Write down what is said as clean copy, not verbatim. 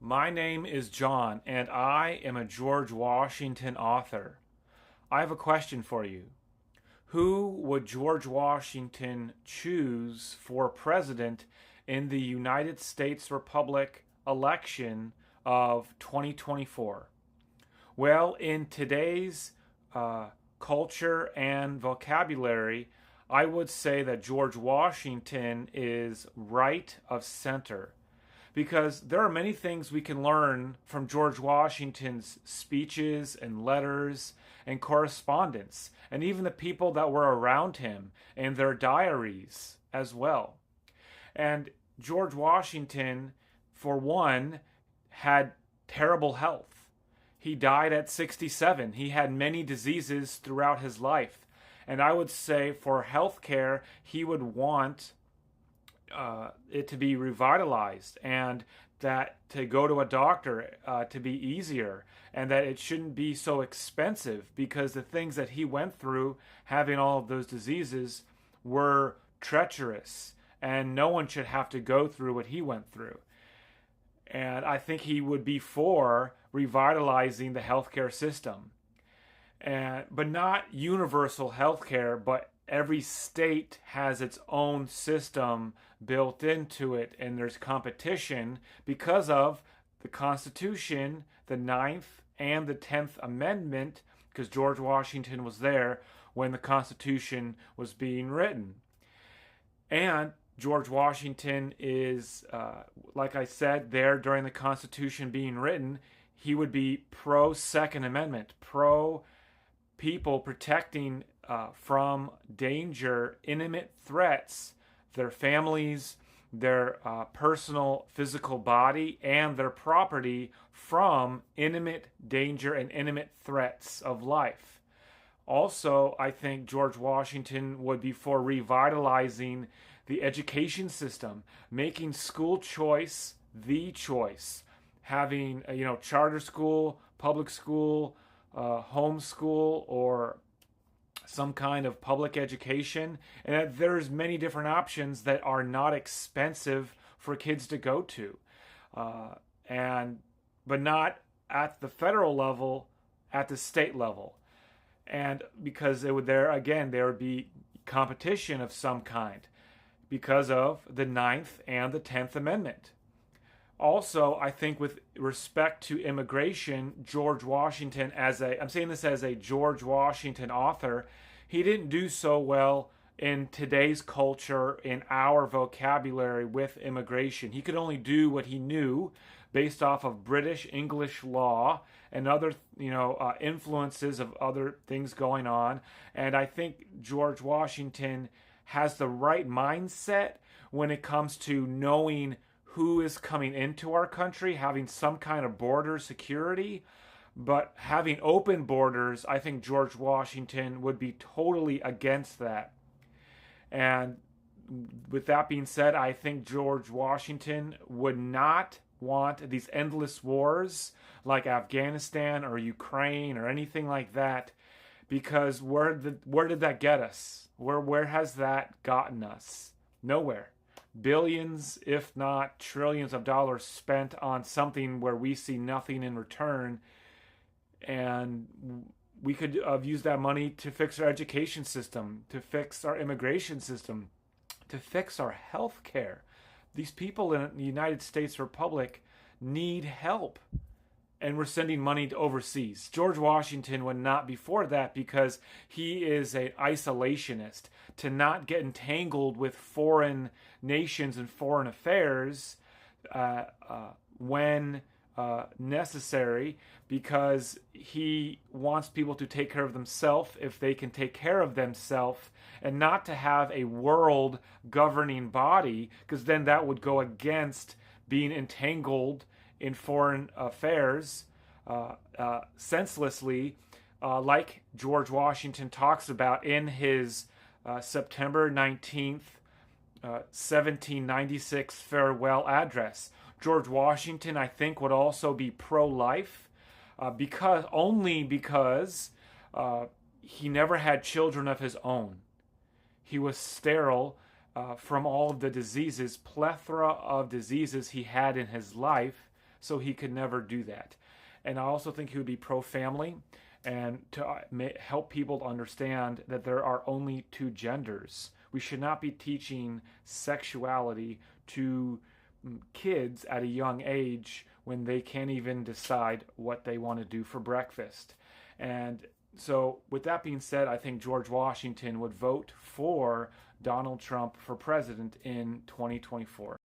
My name is John, and I am a George Washington author. I have a question for you. Who would George Washington choose for president in the United States Republic election of 2024? Well, in today's culture and vocabulary, I would say that George Washington is right of center because there are many things we can learn from George Washington's speeches and letters and correspondence, and even the people that were around him and their diaries as well. And George Washington, for one, had terrible health. He died at 67. He had many diseases throughout his life. And I would say for health care, he would want it to be revitalized, and that to go to a doctor to be easier, and that it shouldn't be so expensive, because the things that he went through having all of those diseases were treacherous, and no one should have to go through what he went through. And I think he would be for revitalizing the healthcare system, but not universal healthcare, but every state has its own system built into it, and there's competition because of the Constitution, the Ninth and the 10th Amendment, because George Washington was there when the Constitution was being written. And George Washington is, like I said, there during the Constitution being written. He would be pro Second Amendment, pro people protecting from danger, imminent threats, their families, their personal physical body, and their property from imminent danger and imminent threats of life. Also, I think George Washington would be for revitalizing the education system, making school choice the choice, having charter school, public school, homeschool, or some kind of public education, and that there's many different options that are not expensive for kids to go to, but not at the federal level, at the state level, and because there would be competition of some kind because of the Ninth and the 10th Amendment. Also, I think with respect to immigration, George Washington, I'm saying this as a George Washington author, he didn't do so well in today's culture, in our vocabulary with immigration. He could only do what he knew based off of British English law and other, influences of other things going on. And I think George Washington has the right mindset when it comes to knowing who is coming into our country, having some kind of border security, but having open borders. I think George Washington would be totally against that. And with that being said, I think George Washington would not want these endless wars like Afghanistan or Ukraine or anything like that, because where did that get us? Where has that gotten us? Nowhere. Billions, if not trillions of dollars spent on something where we see nothing in return. And we could have used that money to fix our education system, to fix our immigration system, to fix our health care. These people in the United States Republic need help, and we're sending money to overseas. George Washington would not be for that, because he is an isolationist. To not get entangled with foreign nations and foreign affairs when necessary, because he wants people to take care of themselves if they can take care of themselves, and not to have a world governing body, because then that would go against being entangled in foreign affairs senselessly, like George Washington talks about in his September 19th, 1796 farewell address. George Washington, I think, would also be pro-life, because he never had children of his own. He was sterile from all of the diseases, plethora of diseases he had in his life, so he could never do that. And I also think he would be pro-family and to help people understand that there are only two genders. We should not be teaching sexuality to kids at a young age when they can't even decide what they want to do for breakfast. And so, with that being said, I think George Washington would vote for Donald Trump for president in 2024.